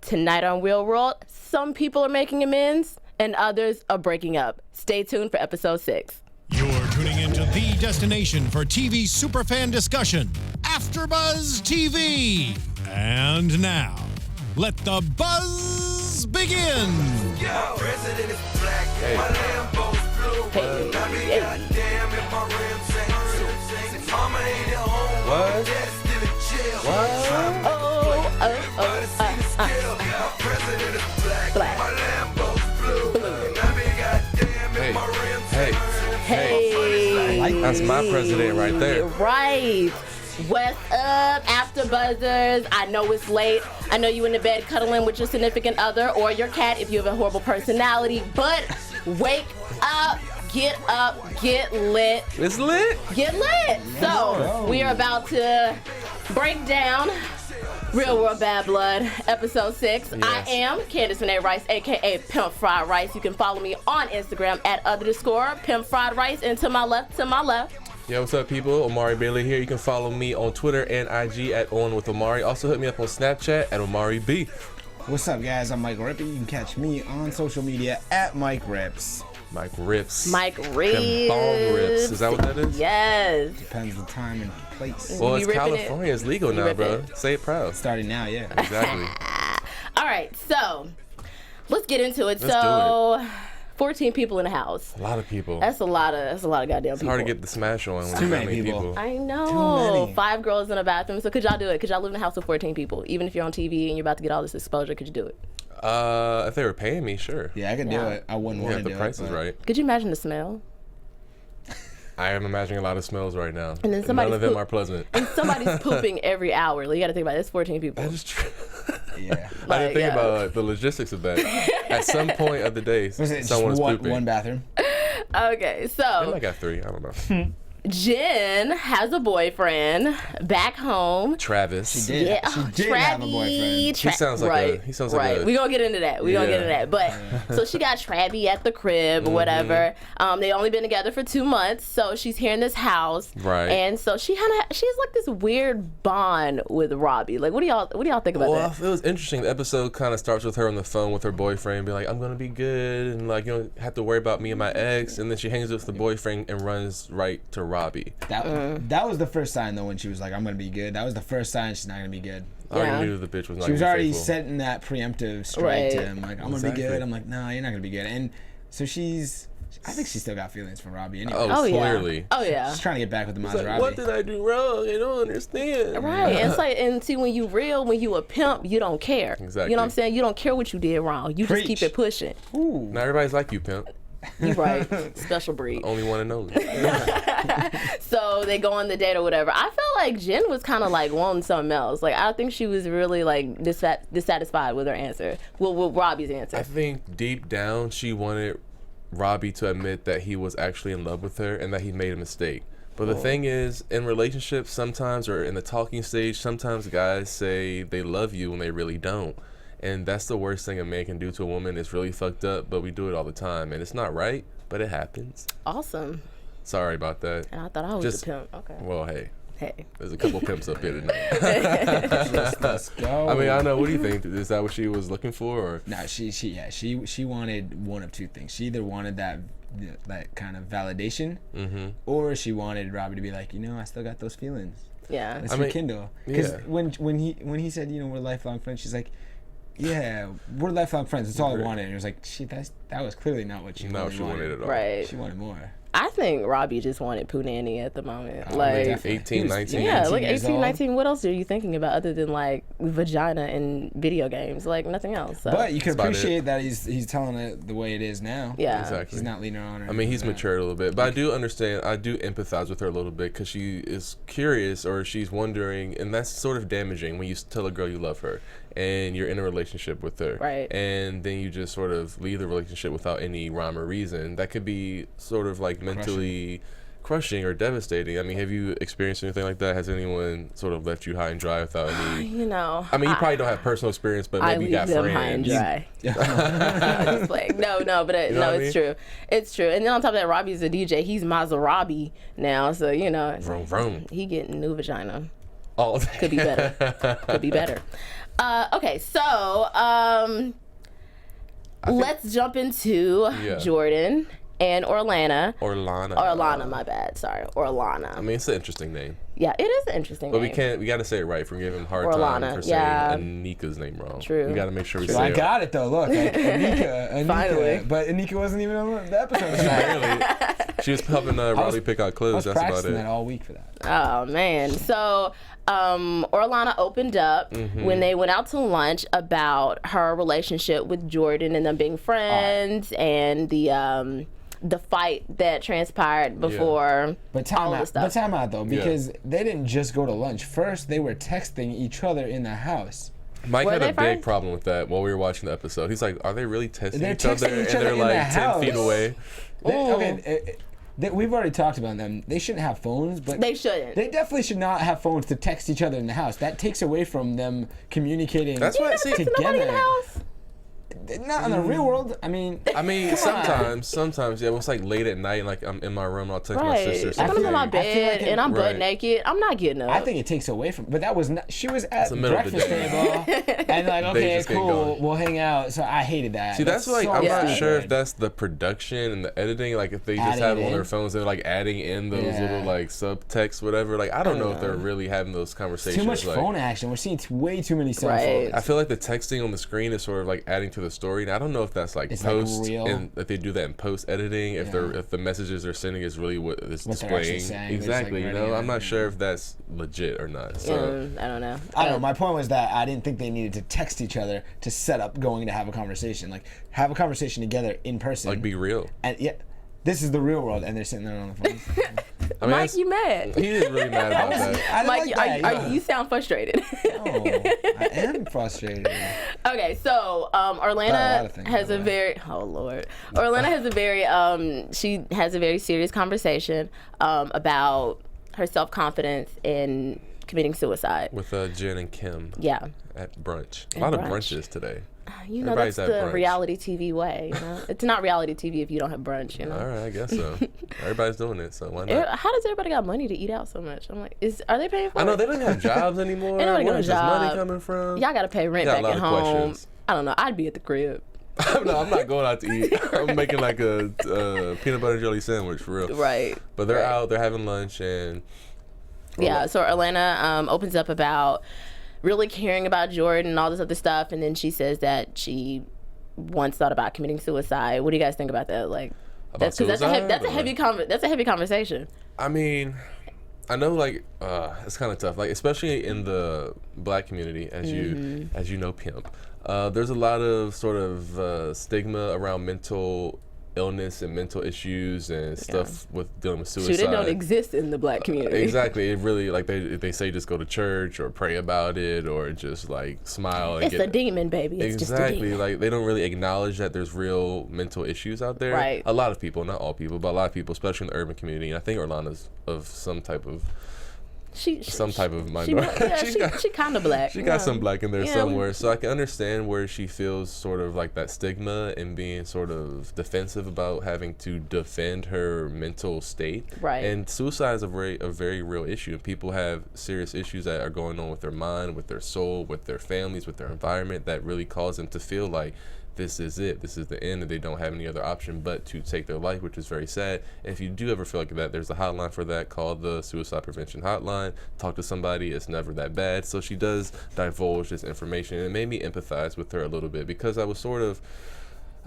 Tonight on Real World, some people are making amends and others are breaking up. Stay tuned for episode 6. You're tuning into the destination for TV superfan discussion, AfterBuzz TV. And now, let the buzz begin. Yo, president is black, my Lambo's blue. I mean, goddamn, if my rims ain't true. Mama ain't at home, What? dad's still in jail. Oh, Everybody see the scale. My president is black, my Lambo's blue. I mean, goddamn, if my rims ain't true. Hey. That's my president right there. Right. What's up, AfterBuzzers? I know it's late. I know you in the bed cuddling with your significant other or your cat if you have a horrible personality. But wake up, get lit. It's lit. Get lit. So we are about to break down Real World Bad Blood, episode 6. Yes. I am Candace Rice, aka Pimp Fried Rice. You can follow me on Instagram at _Pimp Fried Rice. And to my left. Yo, what's up, people? Omari Bailey here. You can follow me on Twitter and IG at On With Omari. Also hit me up on Snapchat at Omari B. What's up, guys? I'm Michael Rippe. You can catch me on social media at Mike Rips. Mike Rips. Mike Rips. Them bong rips. Is that what that is? Yes. Depends the time and place. Well, You it's ripping it? California. It's legal You now, ripping bro. it? Say it proud. Starting now, yeah. Exactly. All right, so let's get into it. Let's so 14 people in the house. A lot of people. That's a lot of goddamn It's people. hard to get the smash on when too you got many many people. people. I Too know. many. 5 girls in a bathroom. So could y'all do it? Could y'all live in a house with 14 people? Even if you're on TV and you're about to get all this exposure, could you do it? If they were paying me, sure. Yeah, I could do Yeah. it. I wouldn't Yeah, want if to the do price it. is but- right. Could you imagine the smell? I am imagining a lot of smells right now. And then somebody's none of them poop- are pleasant. And somebody's pooping every hour. Like, you got to think about it. It's 14 people. That is true. Yeah. I didn't think yeah. about the logistics of that. At some point of the day, Was it just someone is one pooping. bathroom? Okay, I so might got 3. I don't know. Jen has a boyfriend back home. Travis. She did. Yeah, She did have a boyfriend. He sounds like right, he sounds like right. a- We gonna get into that. We gonna get into Yeah. that. But so she got Travie at the crib or whatever. They only been together for 2 months, so she's here in this house. Right. And so she has like this weird bond with Robbie. Like, what do y'all think about Well, that? it was interesting. The episode kind of starts with her on the phone with her boyfriend, being like, "I'm gonna be good, and like you don't have to worry about me and my ex." And then she hangs with the boyfriend and runs right to Robbie. That was the first sign, though, when she was like, I'm going to be good. That was the first sign she's not going to be good. I already Yeah. knew the bitch was not. She was gonna be already faithful. setting that preemptive strike to Right. him. Like, I'm going to be Exactly. good. I'm like, no, you're not going to be good. And so I think she still got feelings for Robbie anyway. Oh, Oh yeah. clearly. Oh yeah. She's trying to get back with the It's like, Maserati. what did I do wrong? I don't understand. Right, and it's like, and see, when you a pimp, you don't care. Exactly. You know what I'm saying? You don't care what you did wrong. You just keep Preach. it pushing. Ooh. Not everybody's like you, pimp. You right. Special breed. Only one and only. So they go on the date or whatever. I felt like Jen was kind of like wanting something else. Like, I don't think she was really like dissatisfied with her answer. With Robbie's answer. I think deep down she wanted Robbie to admit that he was actually in love with her and that he made a mistake. But the thing is, in relationships sometimes, or in the talking stage, sometimes guys say they love you when they really don't. And that's the worst thing a man can do to a woman. It's really fucked up, but we do it all the time. And it's not right, but it happens. Awesome. Sorry about that. And I thought I was Just- a pimp. Okay. Well, hey, Hey. there's a couple pimps up here tonight. Let's go. I mean, I know. What do you think? Is that what she was looking for? Or? No, she wanted one of two things. She either wanted that kind of validation, or she wanted Robbie to be like, I still got those feelings. Yeah. Let's I mean, rekindle. Because yeah. when he said, we're lifelong friends, she's like, yeah, we're lifelong friends. That's all I wanted. And it was like, shit, that was clearly not what she No, really she wanted it all. Right. She wanted more. I think Robbie just wanted Punani at the moment. Oh, like, definitely. 18, He was 19. yeah, like years 18, old. 19. What else are you thinking about other than like vagina and video games? Like nothing else. So. But you can That's about appreciate that he's telling it the way it is now. yeah. Exactly. He's not leaning on her. I mean, he's Yeah. matured a little bit, but I do understand. I do empathize with her a little bit because she is curious or she's wondering, and that's sort of damaging when you tell a girl you love her and you're in a relationship with her, Right. And then you just sort of leave the relationship without any rhyme or reason. That could be sort of like mentally crushing or devastating. I mean, have you experienced anything like that? Has anyone sort of left you high and dry without any? I mean, you probably don't have personal experience, but I maybe you leave got them friends. high and dry. Yeah. Just like, no, but You know no, what I it's mean? true. It's true. And then on top of that, Robbie's a DJ. He's Maserati now, so Vroom, vroom. he getting new vagina. All day. Could be better. Could be better. Okay, so let's jump into Jordan and Orlana, my bad. Sorry, Orlana. I mean, it's an interesting name. Yeah, it is an interesting name. But we got to say it right. If we're giving him a hard time for saying Anika's name wrong. True. We got to make sure we say I it got it though. Look, like, Anika. Finally. But Anika wasn't even on the episode. Really? She was helping Riley pick out clothes. That's about it. That all week for that. Oh man. So Orlana opened up when they went out to lunch about her relationship with Jordan and them being friends and the fight that transpired before all of the stuff. But time out though, because they didn't just go to lunch. First, they were texting each other in the house. Mike had a big problem with that while we were watching the episode. He's like, are they really texting each other? And they're like 10 feet away. We've already talked about them. They shouldn't have phones, but they shouldn't. They definitely should not have phones to text each other in the house. That takes away from them communicating. That's what I see together. In the house? Not in the real world. I mean, sometimes, yeah. When it's like late at night, and like I'm in my room, and I'll text my sister. I'm in my bed and I'm butt naked. I'm not getting up. I think it takes away from. But that was not. She was at the breakfast table, and like, okay, cool, we'll hang out. So I hated that. See, that's like I'm not sure if that's the production and the editing. Like if they just have it on their phones, they're like adding in those little like subtext, whatever. Like I don't know if they're really having those conversations. Too much phone action. We're seeing way too many cell phones. I feel like the texting on the screen is sort of like adding to the story. And I don't know if that's like post, like and if they do that in post editing, if the messages they're sending is really what it's displaying. Exactly, like, I'm not sure if that's legit or not. So I don't know. I don't know. My point was that I didn't think they needed to text each other to set up going to have a conversation. Like have a conversation together in person. Like be real. And this is the real world, and they're sitting there on the phone. I mean, Mike, you mad? He is really mad about that. Mike, you sound frustrated. No, I am frustrated. Okay, so Orlana has a very Orlana has a very she has a very serious conversation about her self-confidence in committing suicide with Jen and Kim. Yeah. At brunch. A lot of brunches today. You know, that's the reality TV way. You know? It's not reality TV if you don't have brunch. You know. All right, I guess so. Everybody's doing it, so why not? How does everybody got money to eat out so much? I'm like, are they paying for it? I know they don't have jobs anymore. Where's this money coming from? Y'all got to pay rent back at home. Questions. I don't know. I'd be at the crib. No, I'm not going out to eat. I'm making like a peanut butter jelly sandwich for real. Right. But they're out. They're having lunch and. Yeah. So Orlana opens up about really caring about Jordan and all this other stuff, and then she says that she once thought about committing suicide. What do you guys think about that? Like, that's a heavy conversation. I mean, I know like it's kind of tough, like especially in the Black community, as you know, pimp. There's a lot of sort of stigma around mental illness and mental issues and stuff with dealing with suicide. They don't exist in the Black community. Exactly. It really, like they say just go to church or pray about it or just like smile. And it's a demon, baby. It's exactly. Just a demon. Like they don't really acknowledge that there's real mental issues out there. Right. A lot of people, not all people, but a lot of people, especially in the urban community. And I think Orlana's of some type of type of minority. She kind of Black. She got some Black in there somewhere, so I can understand where she feels sort of like that stigma and being sort of defensive about having to defend her mental state. Right. And suicide is a very real issue. People have serious issues that are going on with their mind, with their soul, with their families, with their environment that really cause them to feel like this is it, this is the end, and they don't have any other option but to take their life, which is very sad. And if you do ever feel like that, there's a hotline for that called the Suicide Prevention Hotline. Talk to somebody, it's never that bad. So she does divulge this information, and it made me empathize with her a little bit because I was sort of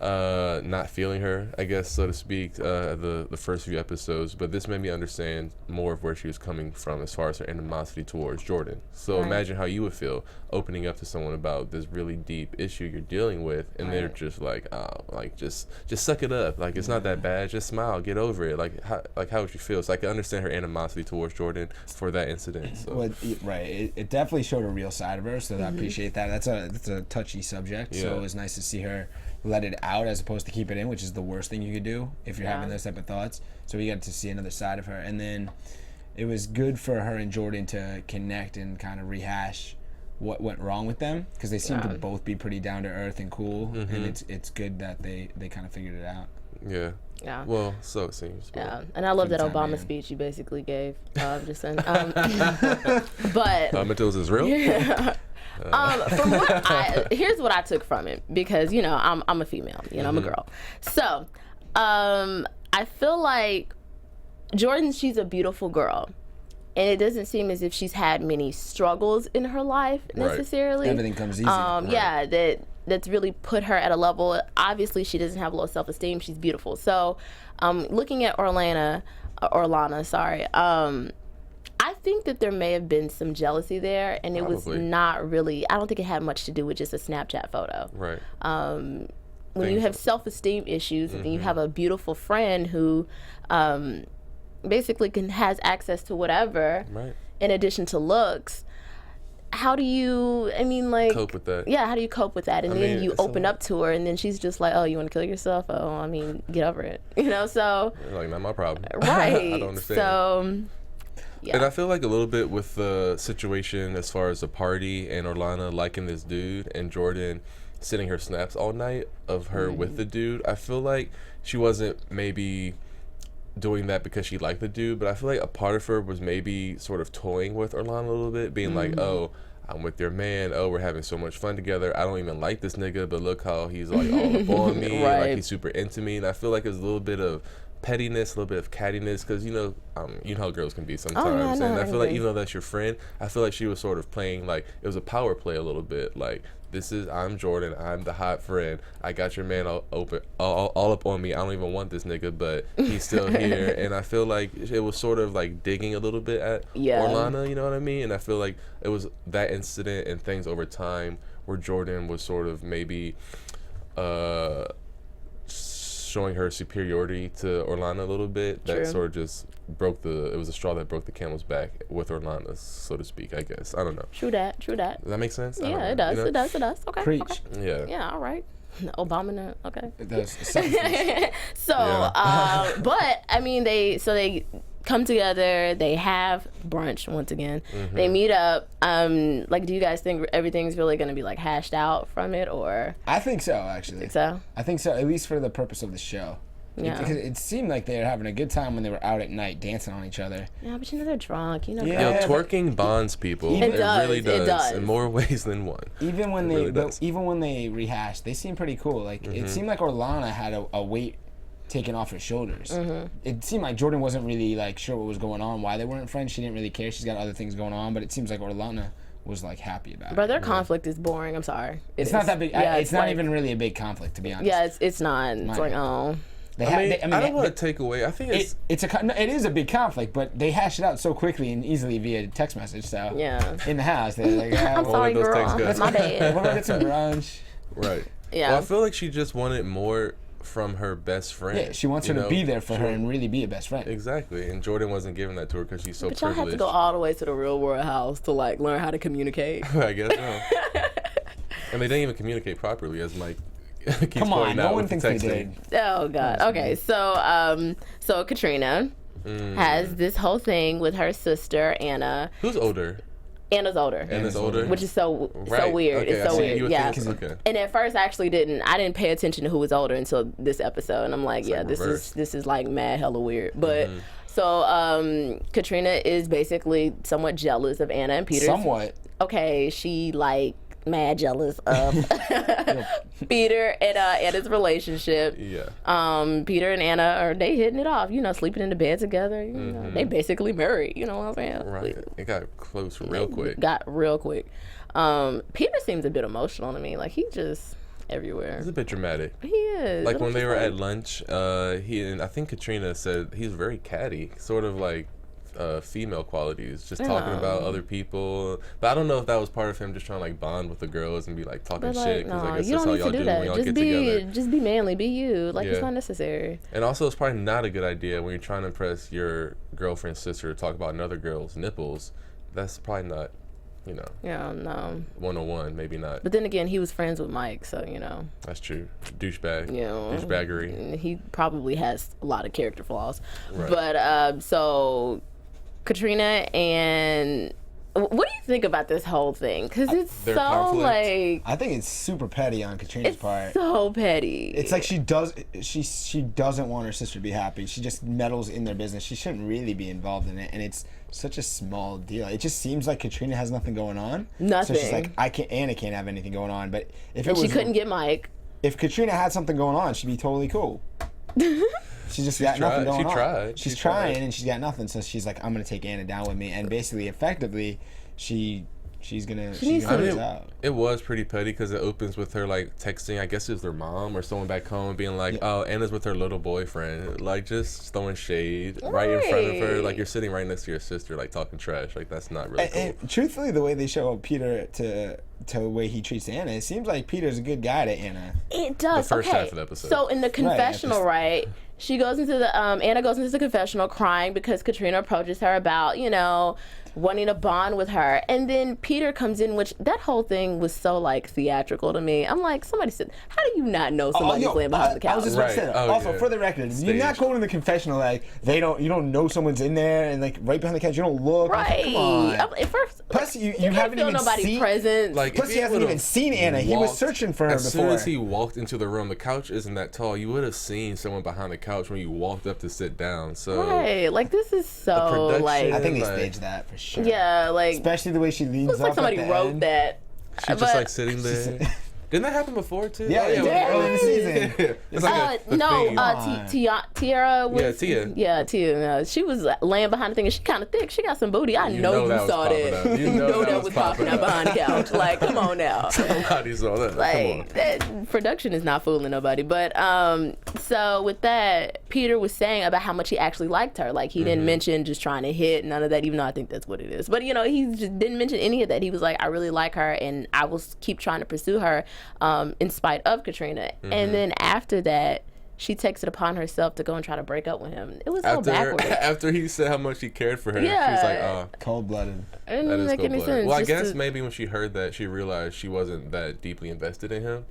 not feeling her, I guess, so to speak, the first few episodes, but this made me understand more of where she was coming from as far as her animosity towards Jordan. So imagine how you would feel opening up to someone about this really deep issue you're dealing with, and they're just like, oh, like just suck it up, like it's not that bad, just smile, get over it. Like how would you feel? So I can understand her animosity towards Jordan for that incident. So. Well, right, it definitely showed a real side of her, so I appreciate that. That's a touchy subject, so it was nice to see her let it out as opposed to keep it in, which is the worst thing you could do if you're having those type of thoughts. So we got to see another side of her, and then it was good for her and Jordan to connect and kind of rehash what went wrong with them, because they seem to both be pretty down to earth and cool, and it's good that they kind of figured it out. Yeah. Yeah. Well, so it seems. But Yeah, and I love that Good time, Obama man. speech you basically gave. I'm just saying. But Until is real. from here's what I took from it, because I'm a female, I'm a girl, so I feel like Jordan, she's a beautiful girl, and it doesn't seem as if she's had many struggles in her life necessarily. Everything comes easy. Yeah, that's really put her at a level. Obviously, she doesn't have low self-esteem. She's beautiful. So, looking at Orlana, sorry. I think that there may have been some jealousy there, and it was not really. I don't think it had much to do with just a Snapchat photo. Right. When you have self-esteem issues, and you have a beautiful friend who basically has access to whatever, in addition to looks, how do you, cope with that? Yeah, how do you cope with that? And then you open up to her, and then she's just like, oh, you want to kill yourself? Oh, get over it. So. Like, not my problem. Right. I don't understand. So. Yeah. And I feel like a little bit with the situation as far as the party and Orlana liking this dude and Jordan sending her snaps all night of her with the dude, I feel like she wasn't maybe doing that because she liked the dude, but I feel like a part of her was maybe sort of toying with Orlana a little bit, being like, oh, I'm with your man, oh, we're having so much fun together, I don't even like this nigga, but look how he's like all up on me, like he's super into me. And I feel like there's a little bit of pettiness, a little bit of cattiness, because you know how girls can be sometimes. And I feel like even though that's your friend, I feel like she was sort of playing like it was a power play a little bit, like, I'm Jordan, I'm the hot friend, I got your man all up on me, I don't even want this nigga, but he's still here. And I feel like it was sort of like digging a little bit at Orlana, you know what I mean? And I feel like it was that incident and things over time where Jordan was sort of maybe showing her superiority to Orlana a little bit. That sort of just it was a straw that broke the camel's back with Orlana, so to speak, I guess. I don't know. True that. Does that make sense? Yeah, it does. It does. Okay. Preach. Okay. Yeah. Yeah, all right. Obama, okay. It does. So, but they come together, they have brunch once again. They meet up. Do you guys think everything's really going to be like hashed out from it, or? I think so, actually. Think so? I think so, at least for the purpose of the show. Yeah. Because it seemed like they were having a good time when they were out at night dancing on each other. Yeah, but they're drunk. Yeah. girls. Twerking bonds people. It does, really does. it does. In more ways than one. Even when they rehashed, they seemed pretty cool. Like Mm-hmm. it seemed like Orlana had a weight taken off her shoulders. It seemed like Jordan wasn't really like sure what was going on, why they weren't friends. She didn't really care. She's got other things going on, but it seems like Orlana was like happy about But it. their conflict is boring. I'm sorry. It's not that big. Yeah, it's not like, even really a big conflict, to be honest. Yeah, it's not. It's like, oh. I don't want to take away. I think it is a big conflict, but they hash it out so quickly and easily via text message. So Yeah. in the house, they're like, I'm sorry, those girl. things go. That's my bad. we're gonna get some brunch. Right. Yeah. Well, I feel like she just wanted more from her best friend. Yeah, she wants her to be there for her and really be a best friend. Exactly, and Jordan wasn't giving that to her because she's so But y'all privileged. have to go all the way to the real world house to like learn how to communicate. I guess so. And they didn't even communicate properly, as Mike keeps Come on, pointing no out one with the thinks they texting. did. Oh God. Okay, so Katrina has this whole thing with her sister Anna. Who's older? Anna's older. Anna's older. Which is so Right. weird. Okay, It's so I see. weird. You would Yeah. think- okay. And at first I actually didn't pay attention to who was older until this episode, and I'm like, like this reverse. is like mad hella weird. But so Katrina is basically somewhat jealous of Anna and Peter. Somewhat. Okay, she like mad jealous of Peter and Anna's relationship. Yeah. Peter and Anna they hitting it off, sleeping in the bed together. You know, they basically married. You know what I'm saying? Right. It got close real quick. Got real quick. Peter seems a bit emotional to me. Like he just everywhere. It's a bit dramatic. He is. Like And I'm when they just were like, at lunch, I think Katrina said he's very catty, sort of like female qualities, just talking about other people. But I don't know if that was part of him just trying to like bond with the girls and be like talking but, shit. like, Because I no, guess you that's don't how need y'all to do do it when that. y'all Just get together. just be manly, be you. Like it's Yeah. not necessary. And also, it's probably not a good idea when you're trying to impress your girlfriend's sister to talk about another girl's nipples. That's probably not, Yeah, no. 101, maybe not. But then again, he was friends with Mike, so That's true. Douchebag. Yeah. Douchebaggery. He probably has a lot of character flaws. Right. But so Katrina and what do you think about this whole thing? Because it's Their so conflict? like I think it's super petty on Katrina's part. so petty. It's like she doesn't want her sister to be happy. She just meddles in their business. She shouldn't really be involved in it, and it's such a small deal. It just seems like Katrina has nothing going on. Nothing. So she's like, Anna can't have anything going on. But if it she was, couldn't get Mike. if Katrina had something going on, she'd be totally cool. She just got nothing going on. She's trying, and she's got nothing. So she's like, I'm gonna take Anna down with me, and basically, effectively, she's gonna lose out. It was pretty petty because it opens with her like texting. I guess it was their mom or someone back home being like, "Oh, Anna's with her little boyfriend," like just throwing shade right in front of her. Like you're sitting right next to your sister, like talking trash. Like that's not really cool. And truthfully, the way they show up Peter to the way he treats Anna, it seems like Peter's a good guy to Anna. It does. The first okay. half of the episode. So in the confessional, right? She goes into the Anna goes into the confessional crying because Katrina approaches her about, wanting to bond with her. And then Peter comes in, which that whole thing was so like theatrical to me. I'm like, somebody said, how do you not know somebody's laying behind the couch? I was just about to say that. Also, for the record, you're not going to the confessional like you don't know someone's in there and like right behind the couch. You don't look. Right. Like, come on. At first, Plus, you can't haven't feel even nobody's seen presence. Like, Plus, if he hasn't even seen Anna. He was searching for her as before. As soon as he walked into the room, the couch isn't that tall. You would have seen someone behind the couch when you walked up to sit down. So right, like this is so like I think they staged that for sure. yeah, like especially the way she leans looks up like somebody at the wrote end. that. she's just like sitting there. Didn't that happen before too? Yeah, it did early in the season. It's like the theme. Tiara was Tia. Yeah, Tia. No, she was laying behind the thing, and she kind of thick. She got some booty. I know you saw that. You know that was popping up behind the couch. Like, come on now. Somebody saw that. Like, that production is not fooling nobody. But so with that, Peter was saying about how much he actually liked her. Like, he didn't mention just trying to hit, none of that, even though I think that's what it is. But he just didn't mention any of that. He was like, I really like her, and I will keep trying to pursue her in spite of Katrina. And then after that, she takes it upon herself to go and try to break up with him. It was so backwards. After he said how much he cared for her, Yeah. she was like, oh. Cold-blooded. It didn't That is make any cold-blooded. sense. Well, I just guess to- maybe when she heard that, she realized she wasn't that deeply invested in him,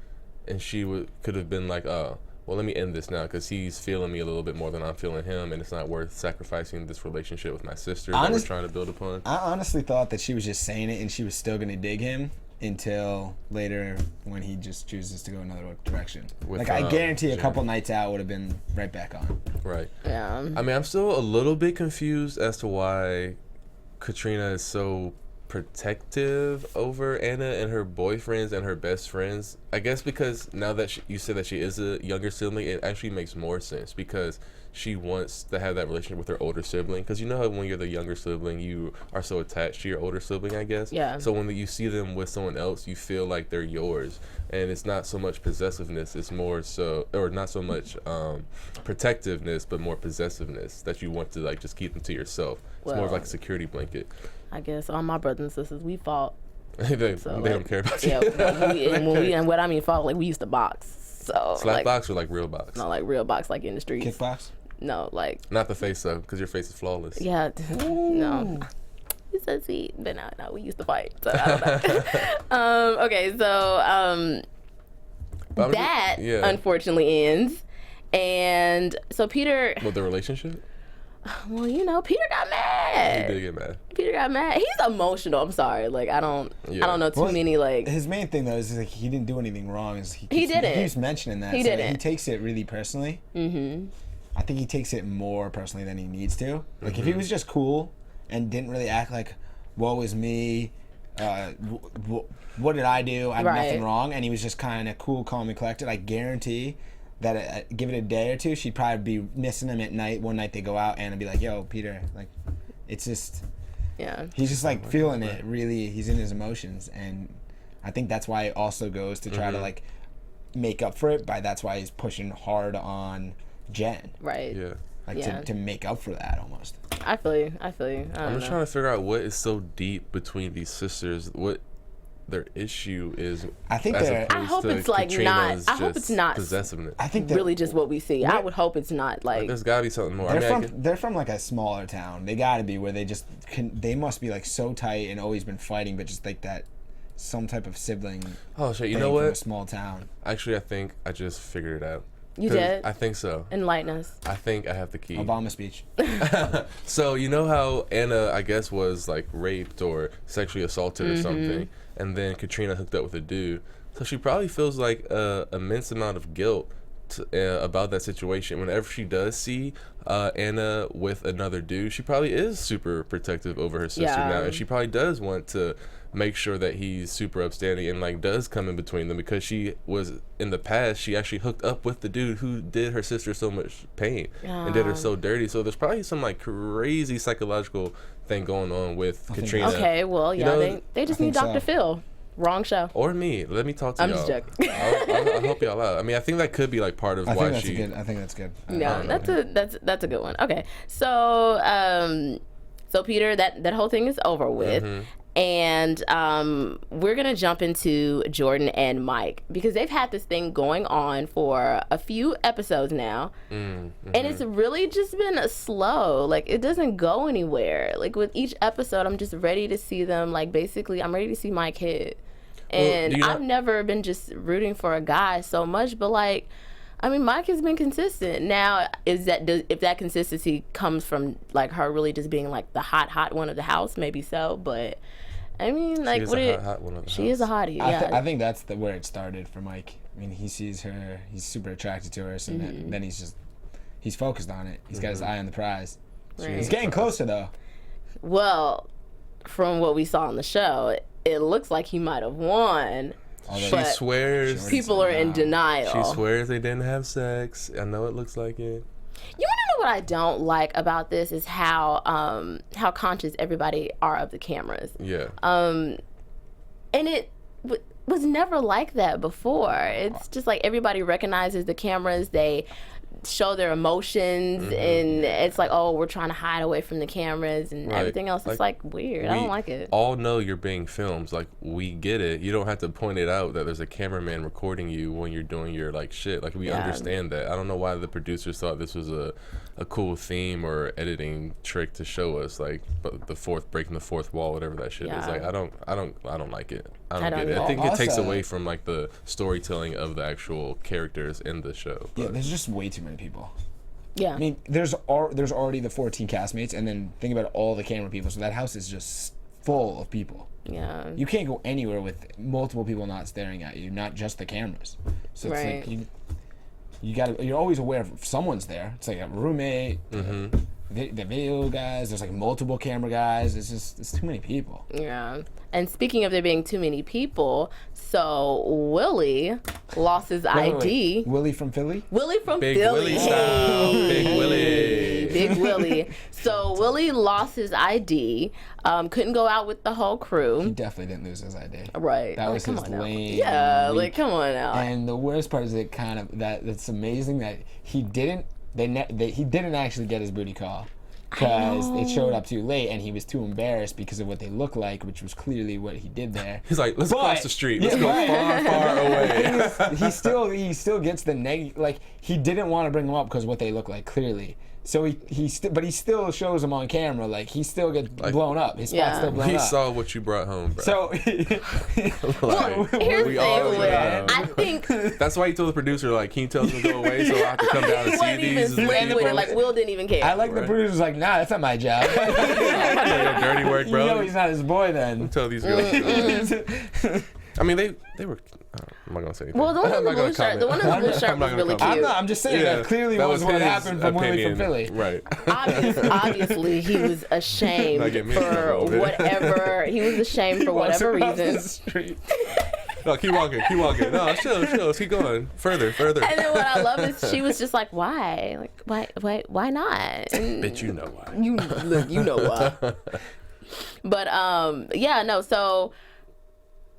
and she could have been like, oh, well, let me end this now because he's feeling me a little bit more than I'm feeling him, and it's not worth sacrificing this relationship with my sister that we're trying to build upon. I honestly thought that she was just saying it and she was still going to dig him until later when he just chooses to go another direction. With, I guarantee a Jen. couple nights out would have been right back on. Right. Yeah. I mean, I'm still a little bit confused as to why Katrina is so protective over Anna and her boyfriends and her best friends. I guess because now that you said that she is a younger sibling, it actually makes more sense because she wants to have that relationship with her older sibling. Because you know how when you're the younger sibling, you are so attached to your older sibling, I guess. Yeah. So when you see them with someone else, you feel like they're yours. And it's not so much possessiveness, it's more so, or not so much protectiveness, but more possessiveness that you want to like just keep them to yourself. It's more of like a security blanket. I guess all my brothers and sisters, we fought. they So, don't care about you. Yeah, and what I mean fought, like we used to box. So Slap like, box or like real box? no, like real box, like in the streets. Kickbox? No, like Not the face though, because your face is flawless. yeah, no. He says he, but no, we used to fight. So I don't know. Okay, so But that unfortunately ends, and so Peter. With the relationship? Well, Peter got He mad. did get mad. Peter got mad. He's emotional. I'm sorry. Like I don't know too many like. His main thing though is like he didn't do anything wrong. He didn't. He keeps mentioning that. He so didn't. He takes it really personally. Mm-hmm. I think he takes it more personally than he needs to. Like if he was just cool and didn't really act like, "Woe is me," what did I do? I did nothing wrong, and he was just kind of cool, calm, and collected. I guarantee that give it a day or two, she'd probably be missing him at night. One night they go out, and I'd be like, "Yo, Peter," like, it's just. Yeah. He's just like feeling it. Really, he's in his emotions, and I think that's why it also goes to try to like make up for it. That's why he's pushing hard on Jen. Right. Yeah. Like to make up for that almost. I feel you. I'm just trying to figure out what is so deep between these sisters. What their issue is. I think I hope it's like not. I hope it's not possessiveness. I think really just what we see. I would hope it's not like. There's gotta be something more. They're from like a smaller town. They gotta be where they just they must be like so tight and always been fighting, but just like that some type of sibling. Oh shit! You thing know from what? a small town. Actually, I think I just figured it out. You did? I think so. Enlighten us. I think I have the key. Obama speech. So you know how Anna, I guess, was like raped or sexually assaulted or something, and then Katrina hooked up with a dude. So she probably feels like a immense amount of guilt about that situation. Whenever she does see Anna with another dude, she probably is super protective over her sister now, and she probably does want to make sure that he's super upstanding and like does come in between them, because she was in the past, she actually hooked up with the dude who did her sister so much pain and did her so dirty. So there's probably some like crazy psychological thing going on with Katrina. Okay, well, they just need Dr. Phil. Wrong show. Or me. Let me talk to y'all. I'm just joking. I'll help y'all out. I mean, I think that could be like part of why she. I think that's good. Yeah, that's a good one. Okay, so Peter, that whole thing is over with, and we're gonna jump into Jordan and Mike, because they've had this thing going on for a few episodes now, and it's really just been slow. Like, it doesn't go anywhere. Like, with each episode, I'm just ready to see them. Like, basically, I'm ready to see Mike hit. And I've never been just rooting for a guy so much, but like, I mean, Mike has been consistent. Now, if that consistency comes from like her really just being like the hot one of the house, maybe so. But I mean, like, she is a hottie. Yeah, I think that's where it started for Mike. I mean, he sees her, he's super attracted to her, so then he's focused on it. He's got his eye on the prize. Right. He's getting closer though. Well, from what we saw on the show, it looks like he might have won. She swears. People are in denial. She swears they didn't have sex. I know it looks like it. You want to know what I don't like about this is how conscious everybody are of the cameras. Yeah. And it was never like that before. It's just like everybody recognizes the cameras. They show their emotions, and it's like, oh, we're trying to hide away from the cameras and everything else. It's like weird. I don't like it. All know you're being filmed. Like, we get it. You don't have to point it out that there's a cameraman recording you when you're doing your like shit. Like, we understand that. I don't know why the producers thought this was a cool theme or editing trick to show us, like, but breaking the fourth wall, whatever that shit is. Like, I don't like it. I don't get it. I think it takes away from like the storytelling of the actual characters in the show. Yeah, there's just way too many people. Yeah. I mean, there's already the 14 castmates, and then think about all the camera people. So that house is just full of people. Yeah. You can't go anywhere with multiple people not staring at you, not just the cameras. So it's like you're always aware if someone's there. It's like a roommate, the video guys. There's like multiple camera guys. It's too many people. Yeah. And speaking of there being too many people, so Willie lost his ID. Willie from Philly? Willie from Big Philly. Willie style. Big Willie. Big Willie. So Willie lost his ID. Couldn't go out with the whole crew. He definitely didn't lose his ID. Right. That was his lame. lame. Yeah, like, come on now. And the worst part is that's amazing that he didn't actually get his booty call. Because it showed up too late, and he was too embarrassed because of what they look like, which was clearly what he did there. He's like, let's cross the street. Let's go far away. He still gets the negative. Like, he didn't want to bring them up because of what they look like, clearly. So he still shows them on camera. Like, he still gets blown up. His spot's still blown up. He saw what you brought home, bro. So well, here's the thing. I think that's why he told the producer, like, can you tell them to go away so I have to come down and see these? Like, Will didn't even care. I like the producer's like, nah, that's not my job. I'm not doing your dirty work, bro. You know he's not his boy then. Tell these girls. I mean, they were. I'm not gonna say anything. Well, the one in the blue shirt, was really cute. I'm just saying that clearly was what happened from Willie from Philly. Right. Obviously, he was ashamed for whatever. He was ashamed for whatever reason. No, keep walking. No, chill. Keep going. Further. And then what I love is she was just like, why? Like, why not? And bitch, you know why. You know why. But so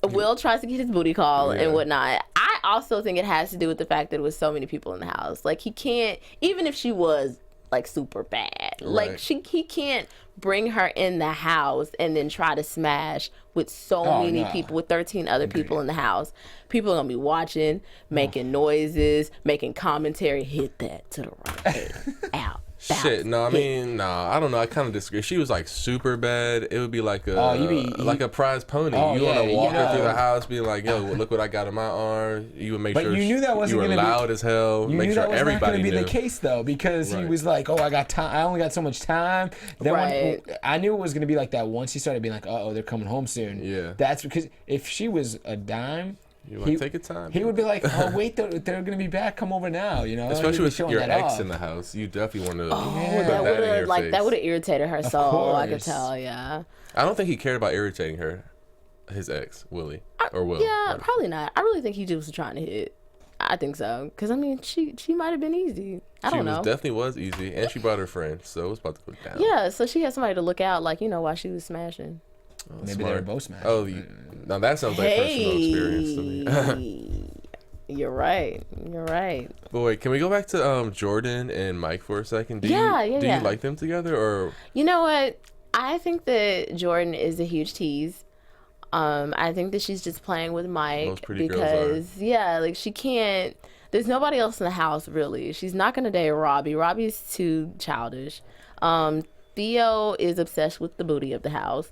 Will tries to get his booty call and whatnot. I also think it has to do with the fact that it was so many people in the house. Like, he can't, even if she was like super bad, like he can't bring her in the house and then try to smash with many people, with 13 other people in the house. People are gonna be watching, making noises, making commentary. Hit that to the right, out. Shit, no, I mean, I don't know. I kind of disagree. If she was like super bad, it would be like a prize pony. You want to walk her through the house, be like, "Yo, look what I got in my arm." You would make sure you knew that wasn't you were loud as hell. You make knew sure that was everybody not going to be knew. the case though, because he was like, "Oh, I got time. I only got so much time." Then when I knew it was going to be like that once he started being like, "Oh, they're coming home soon." Yeah, that's because if she was a dime. Take your time. He would be like, "Oh wait, they're gonna be back. Come over now." You know, especially with your ex in the house, you definitely want to. That would have that would have irritated her soul. I could tell. Yeah. I don't think he cared about irritating her. His ex, Willie or Will. Yeah, probably not. I really think he just was trying to hit. I think so, because I mean, she might have been easy. I don't know. She definitely was easy, and she brought her friend, so it was about to go down. Yeah, so she had somebody to look out, like while she was smashing. Oh, maybe smart. they were both smashed. Oh, now that sounds like personal experience to me. You're right. But wait, can we go back to Jordan and Mike for a second? Do you like them together, or? You know what? I think that Jordan is a huge tease. I think that she's just playing with Mike Most pretty because girls are. like she can't. There's nobody else in the house really. She's not gonna date Robbie. Robbie's too childish. Theo is obsessed with the booty of the house.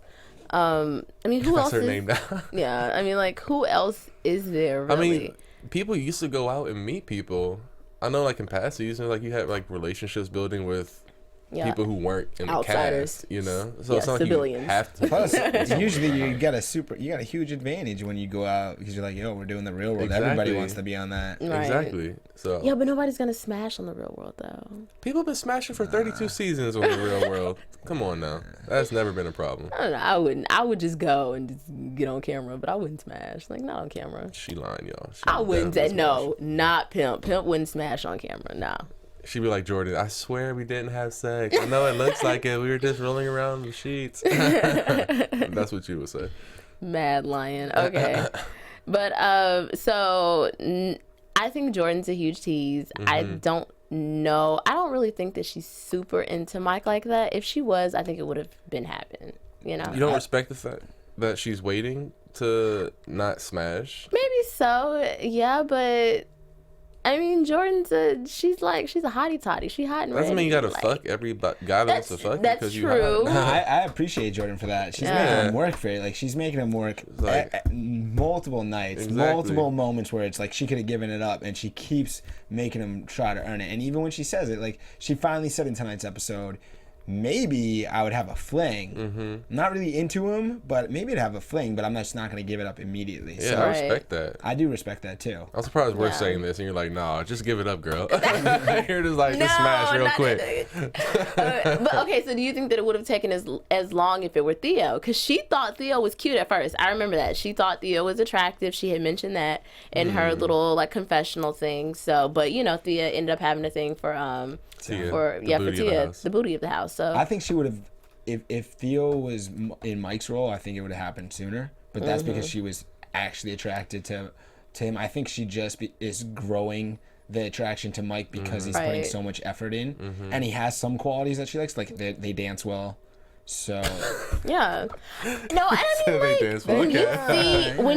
I mean, who else? That's her name now. Yeah, I mean, like, who else is there? Really? I mean, people used to go out and meet people. I know, like in past seasons, like you had like relationships building with people who weren't in outsiders. the cast, so it's not civilians. Like you have to. Plus, usually you got a huge advantage when you go out because you're like, yo, we're doing the real world. Exactly. Everybody wants to be on that. Right. Exactly. So yeah, but nobody's gonna smash on the Real World though. People have been smashing for 32 seasons on the Real World. Come on now, that's never been a problem. I don't know. I wouldn't. I would just go and just get on camera, but I wouldn't smash. Like, not on camera. She lying, y'all. I wouldn't say no. Not Pimp. Pimp wouldn't smash on camera. No. She'd be like, Jordan, I swear we didn't have sex. I know it looks like it. We were just rolling around the sheets. That's what you would say. Mad lion. Okay. But so I think Jordan's a huge tease. Mm-hmm. I don't know. I don't really think that she's super into Mike like that. If she was, I think it would have been happening. You know. You don't respect the fact that she's waiting to not smash? Maybe so. Yeah, but I mean, she's a hottie toddy. She hot and ready. Doesn't mean you gotta fuck every guy that wants to fuck that's because you true. No, I appreciate Jordan for that. She's making him work for it. Like, she's making him work multiple nights, multiple moments where it's like she could have given it up, and she keeps making him try to earn it. And even when she says it, like she finally said in tonight's episode, maybe I would have a fling. Mm-hmm. Not really into him, but maybe I'd have a fling, but I'm just not going to give it up immediately. Yeah, so, I respect that. I do respect that too. I'm surprised we're saying this and you're like, nah, just give it up, girl. You're just like, just smash real quick. But okay, so do you think that it would have taken as long if it were Theo? Because she thought Theo was cute at first. I remember that. She thought Theo was attractive. She had mentioned that in her little like confessional thing. So, but Thea ended up having a thing for Tia, the booty of the house. So I think she would have, if Theo was in Mike's role, I think it would have happened sooner. But that's because she was actually attracted to him. I think she just is growing the attraction to Mike because he's putting so much effort in, and he has some qualities that she likes, like they dance well. So yeah, no, I mean, like, dance well.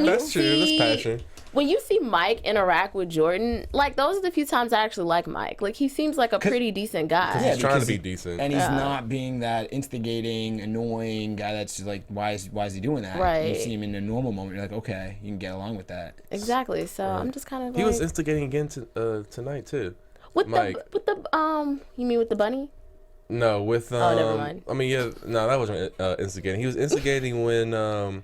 That's true. That's passion. When you see Mike interact with Jordan, like, those are the few times I actually like Mike. Like, he seems like a pretty decent guy. He's trying to be decent. And he's not being that instigating, annoying guy that's just like, why is he doing that? Right. You see him in a normal moment, you're like, okay, you can get along with that. Exactly. So I'm just kind of He was instigating again tonight, too. With Mike. You mean with the bunny? No, with never mind. I mean, that wasn't instigating. He was instigating when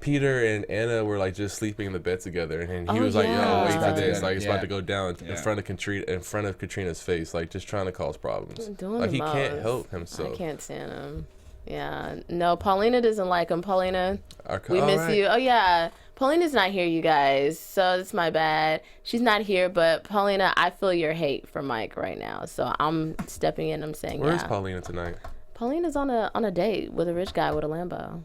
Peter and Anna were like just sleeping in the bed together, and he was like, "Yo, wait for this! Like, it's about to go down in front of Katrina's face, like just trying to cause problems. Like, he can't help himself. I can't stand him. Yeah, no, Paulina doesn't like him. Paulina, we miss you. Oh yeah, Paulina's not here, you guys. So it's my bad. She's not here, but Paulina, I feel your hate for Mike right now. So I'm stepping in. I'm saying, Where's Paulina tonight? Paulina's on a date with a rich guy with a Lambo.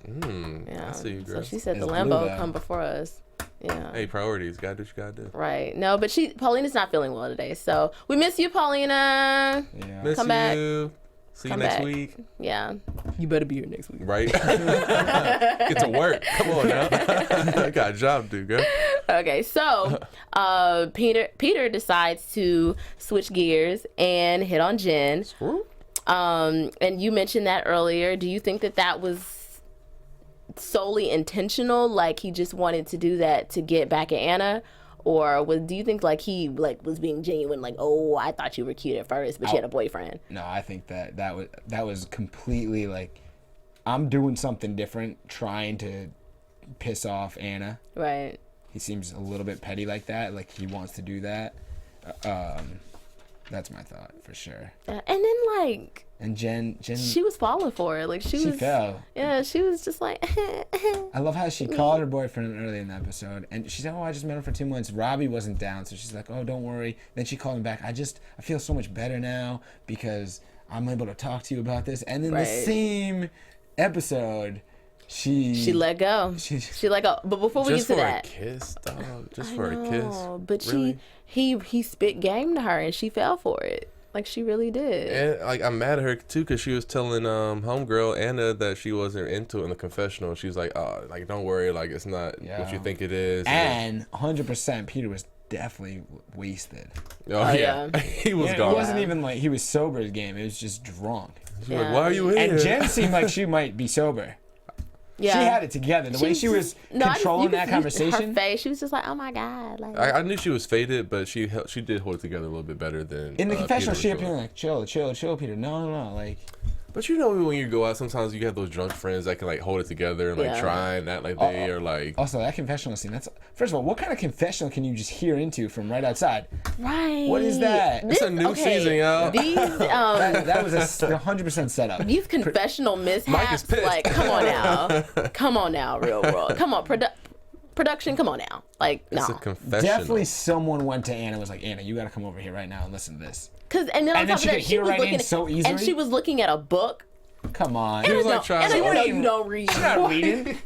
I see you, girl. So she said the Lambo come before us. Yeah. Hey, priorities. Gotta do what you gotta do. Right. No, but Paulina's not feeling well today. So we miss you, Paulina. Yeah. Miss Come back. you. See you next week. Yeah. You better be here next week. Right? Get to work. Come on now. I got a job to do, girl. Okay, so Peter decides to switch gears and hit on Jen. And you mentioned that earlier. Do you think that was solely intentional, like he just wanted to do that to get back at Anna? Or do you think like he was being genuine, like, oh, I thought you were cute at first, but you had a boyfriend? No, I think that was completely like, I'm doing something different, trying to piss off Anna. Right. He seems a little bit petty like that, like he wants to do that. That's my thought for sure. And then like. And Jen, she was falling for it. Like she fell. Yeah, she was just like. I love how she called her boyfriend early in the episode, and she said, "Oh, I just met him for 2 months." Robbie wasn't down, so she's like, "Oh, don't worry." Then she called him back. I feel so much better now because I'm able to talk to you about this. And then the same episode, she let go. She let go. But before we get to that, just for a kiss, dog. Just for a kiss. But really? he spit game to her, and she fell for it. Like she really did. And like I'm mad at her too because she was telling homegirl Anna that she wasn't into it in the confessional. She's like, oh, like don't worry, like it's not what you think it is. And 100% Peter was definitely wasted. Oh yeah. He was gone. It wasn't even like he was sober at the game. It was just drunk. She's like, why are you here? And Jen seemed like she might be sober. Yeah. She had it together. The way she was controlling that conversation. Her face, she was just like, oh my God. Like, I knew she was faded, but she did hold it together a little bit better than in the confessional. She appeared like, chill, Peter. No, like. But you know when you go out, sometimes you have those drunk friends that can like hold it together and like try and act like they are like. Also, that confessional scene. That's first of all, what kind of confessional can you just hear into from right outside? Right. What is that? It's a new season, y'all. These that was a 100% setup. These confessional mishaps. Mike is pissed. Like, come on now, real world. Come on, production. Come on now. Like, no. It's a confessional. Definitely, someone went to Anna and was like, Anna, you got to come over here right now and listen to this. And then on top of that, she was looking so easily. And she was looking at a book. Come on. He was like trying to. You don't read. She's not reading.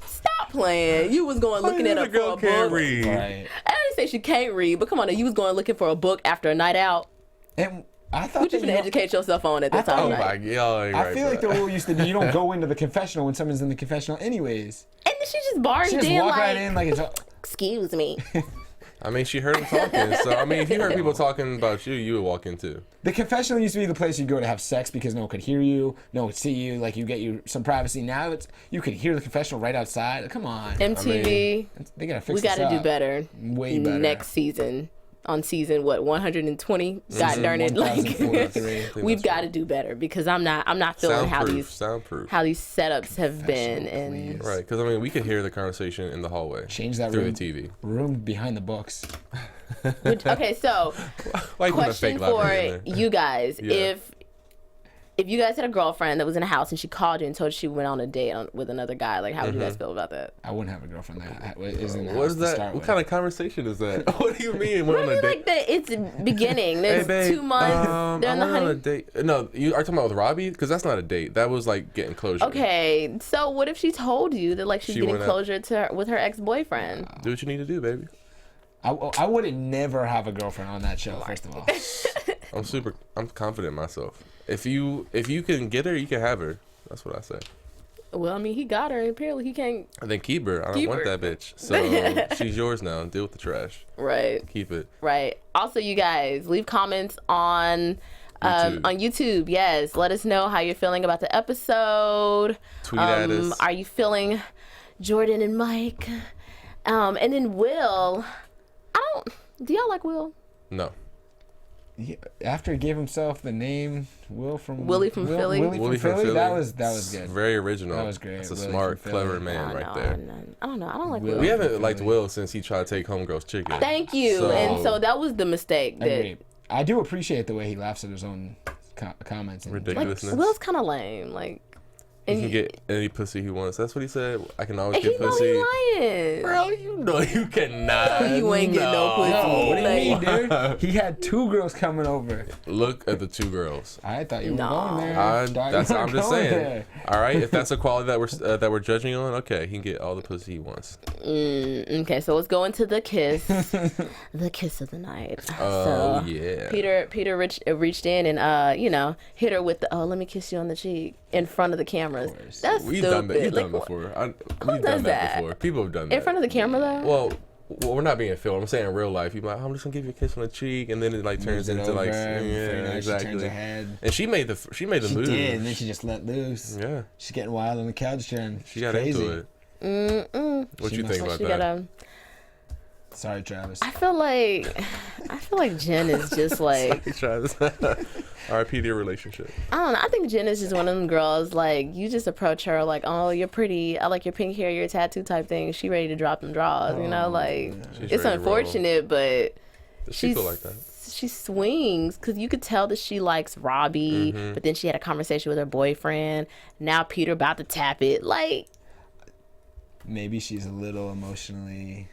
Stop playing. You was going looking at a book. Can't read. Right. I didn't say she can't read, but come on, you was going looking for a book after a night out. And I thought what you gonna educate yourself on at this time? Oh my God! I feel like the rule used to be you don't go into the confessional when someone's in the confessional, anyways. And then she just barged in, walk right in like it's. Excuse me. I mean, she heard him talking, so I mean, if you heard people talking about you, you would walk in too. The confessional used to be the place you go to have sex because no one could hear you, no one could see you, like you get some privacy. Now you could hear the confessional right outside. Come on. MTV, they gotta fix we gotta do better. Way better. Next season. On season 120, God darn it, like we've got to do better because I'm not feeling how these setups have been and right because I mean we could hear the conversation in the hallway. Change that through room, the TV room behind the books. Okay, so question for you guys: if you guys had a girlfriend that was in a house and she called you and told you she went on a date with another guy, like how would you guys feel about that? I wouldn't have a girlfriend that is in the What house is that? What kind of conversation is that? What do you mean went on a date? Like that it's beginning. There's hey, babe, 2 months. They're on the honeymoon. Date. No, you are talking about with Robbie because that's not a date. That was like getting closure. Okay, so what if she told you that like she's getting closure with her ex-boyfriend? Do what you need to do, baby. I would never have a girlfriend on that show. First of all, I'm confident in myself. If you can get her, you can have her. That's what I say. Well, I mean, he got her. And apparently, he can't. Then keep her. I don't want that bitch. So she's yours now. Deal with the trash. Right. Keep it. Right. Also, you guys leave comments on YouTube. Yes, let us know how you're feeling about the episode. Tweet at us. Are you feeling Jordan and Mike? And then Will. Do y'all like Will? No. After he gave himself the name Willie from Philly. That was good. Very original. That was great. That's a smart, clever man right there. I don't know. I don't like Will. We haven't liked Will since he tried to take Homegirl's chicken. Thank you. And so that was the mistake. I do appreciate the way he laughs at his own comments. Ridiculousness. Like, Will's kind of lame. Like. He can get any pussy he wants. That's what he said. I can always get pussy. He lying. Bro, you know you cannot. You ain't getting no pussy. No, what do you mean, dude? He had 2 girls coming over. Look at the 2 girls. I thought you were going there. I'm just saying. There. All right, if that's a quality that we're judging on, okay, he can get all the pussy he wants. Okay, so let's go into the kiss, the kiss of the night. Oh yeah. Peter reached in and hit her with the let me kiss you on the cheek in front of the cameras. That's We've stupid. done that. You've done before. We've done that before. People have done that in front of the camera though. Well, Well, we're not being filmed. I'm saying in real life. You're like, I'm just gonna give you a kiss on the cheek, and then it like turns into over, like, she turns her head. And she made the move. She did, and then she just let loose. Yeah. She's getting wild on the couch, Jen. She got crazy. into it. What you think about that? Sorry, Travis. I feel like Jen is just like, Sorry, Travis. R.I.P. to your relationship. I don't know. I think Jen is just one of them girls, like, you just approach her like, oh, you're pretty. I like your pink hair, your tattoo type thing. She ready to drop them draws, you know? Like, it's unfortunate, but she's like that. She swings because you could tell that she likes Robbie, but then she had a conversation with her boyfriend. Now Peter about to tap it. Like, maybe she's a little emotionally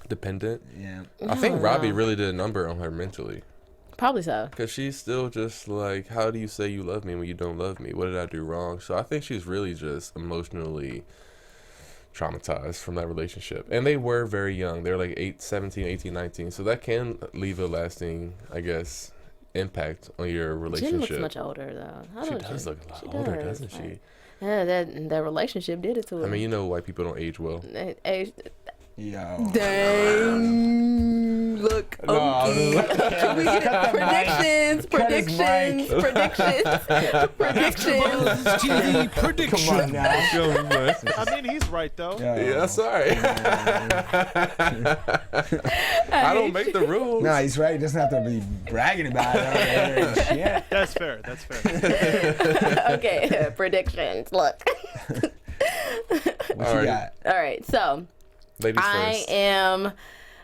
dependent. Yeah. I think Robbie really did a number on her mentally. Probably so. Because she's still just like, how do you say you love me when you don't love me? What did I do wrong? So I think she's really just emotionally traumatized from that relationship. And they were very young. They were like 17, 18, 19. So that can leave a lasting, I guess, impact on your relationship. Jen looks much older, though. She does look a lot older, doesn't she? Yeah, that relationship did it to her. I mean, you know white people don't age well. Yo. Dang. Look. Okay. We get predictions. TV prediction. Come on now. I mean, he's right though. Yeah, sorry. I don't make the rules. No, he's right. He doesn't have to be bragging about it. Shit. That's fair. That's fair. Okay, predictions. Look. What you got? All right, so Ladies I first. am.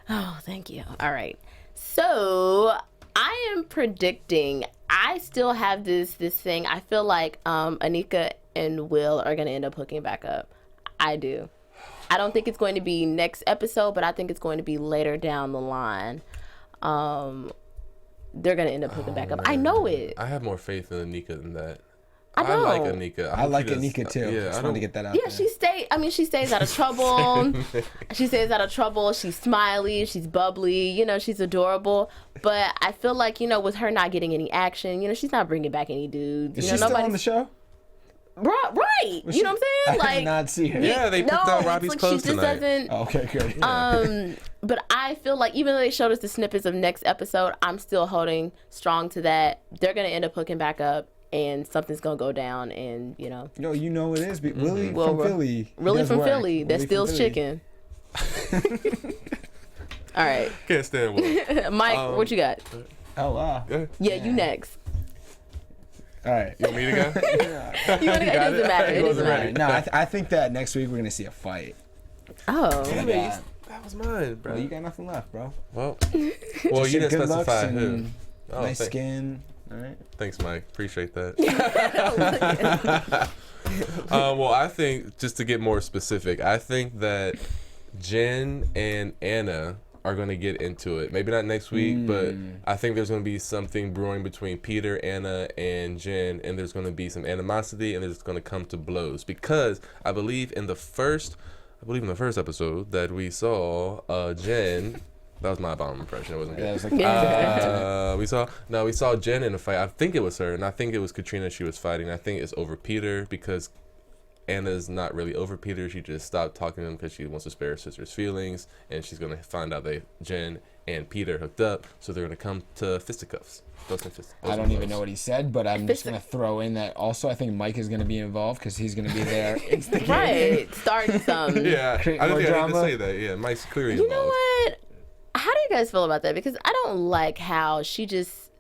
Oh, thank you. All right, so I am predicting. I still have this thing. I feel like Anika and Will are gonna end up hooking back up. I do. I don't think it's going to be next episode, but I think it's going to be later down the line. They're gonna end up hooking back up. Man. I know it. I have more faith in Anika than that. I don't. like Anika. I like Anika too. Yeah, Just wanted to get that out Yeah, there. she stays out of trouble. She stays out of trouble. She's smiley. She's bubbly. You know, she's adorable. But I feel like, you know, with her not getting any action, you know, she's not bringing back any dudes. Is you know, she still on the show? Right. You know what I'm saying? I did not see her. Yeah, they picked out Robbie's clothes she just tonight. doesn't. Okay, good. But I feel like even though they showed us the snippets of next episode, I'm still holding strong to that. They're gonna end up hooking back up. And something's gonna go down, and you know. Yo, you know it is. Willie from Philly. Really from Philly. That steals chicken. All right. Can't stand Will. Mike, what you got? Oh wow. Yeah, you next. All right. You want me to go? It doesn't matter. It doesn't matter. No, I think that next week we're gonna see a fight. Oh. Damn it, that was mine, bro. Well, you got nothing left, bro. Well, you didn't good looks specify and who. Oh, nice skin. All right. Thanks, Mike. Appreciate that. Well, I think, just to get more specific, I think that Jen and Anna are going to get into it. Maybe not next week, but I think there's going to be something brewing between Peter, Anna, and Jen, and there's going to be some animosity, and it's going to come to blows. Because I believe in the first episode that we saw, Jen... That was my bomb impression. It wasn't good. Yeah, it was like, we saw Jen in a fight. I think it was her, and I think it was Katrina she was fighting. I think it's over Peter because Anna's not really over Peter. She just stopped talking to him because she wants to spare her sister's feelings, and she's gonna find out that Jen and Peter hooked up, so they're gonna come to fisticuffs. I don't even know what he said, but I'm just gonna throw in that. Also, I think Mike is gonna be involved because he's gonna be there. Right, starting something. Yeah, I Create more didn't drama. say that. Yeah, Mike's clearly You involved. know what? How do you guys feel about that? Because I don't like how she just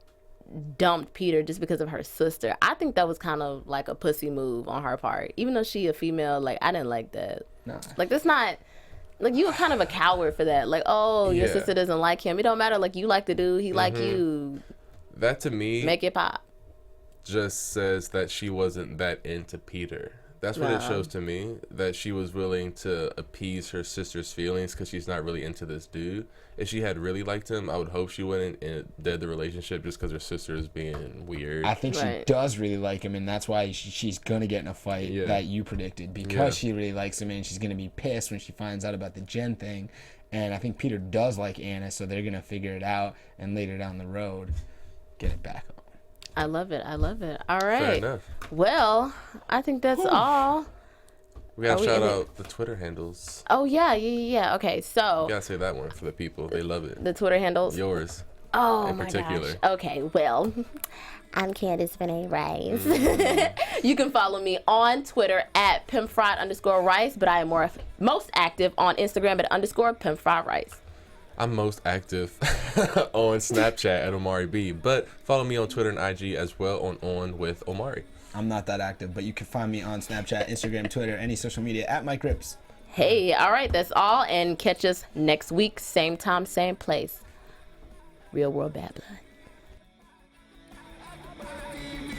dumped Peter just because of her sister. I think that was kind of like a pussy move on her part. Even though she a female, like, I didn't like that. Nah. Like, that's not... Like, you were kind of a coward for that. Like, oh, your Yeah. sister doesn't like him. It don't matter. Like, you like the dude. He like you. That to me Make it pop. just says that she wasn't that into Peter. That's what it shows to me, that she was willing to appease her sister's feelings because she's not really into this dude. If she had really liked him, I would hope she wouldn't and dead the relationship just because her sister is being weird. I think she Right. does really like him, and that's why she's gonna get in a fight that you predicted because she really likes him, and she's gonna be pissed when she finds out about the Jen thing. And I think Peter does like Anna, so they're gonna figure it out, and later down the road, get it back on. I love it. I love it. All Fair right. enough. Well, I think that's all. We gotta Are we shout in it? out the Twitter handles. Oh yeah. Okay, so You gotta say that one for the people. They love it. the Twitter handles. Yours. Oh in my particular. gosh. Okay, well, I'm Candace Rice. You can follow me on Twitter at pimpfried_rice, but I am most active on Instagram at _pimpfriedrice. I'm most active on Snapchat at Omari B, but follow me on Twitter and IG as well on with Omari. I'm not that active, but you can find me on Snapchat, Instagram, Twitter, any social media at Mike Rippe. Hey, all right, that's all, and catch us next week, same time, same place. Real World Bad Blood.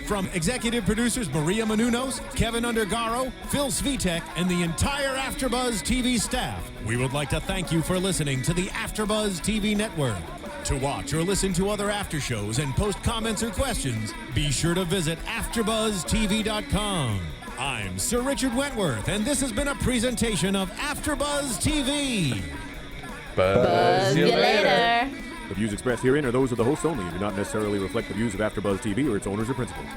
From executive producers Maria Menounos, Kevin Undergaro, Phil Svitek, and the entire AfterBuzz TV staff, we would like to thank you for listening to the AfterBuzz TV network. To watch or listen to other after shows and post comments or questions, be sure to visit AfterBuzzTV.com. I'm Sir Richard Wentworth, and this has been a presentation of AfterBuzz TV. Buzz you later. The views expressed herein are those of the hosts only and do not necessarily reflect the views of AfterBuzz TV or its owners or principals.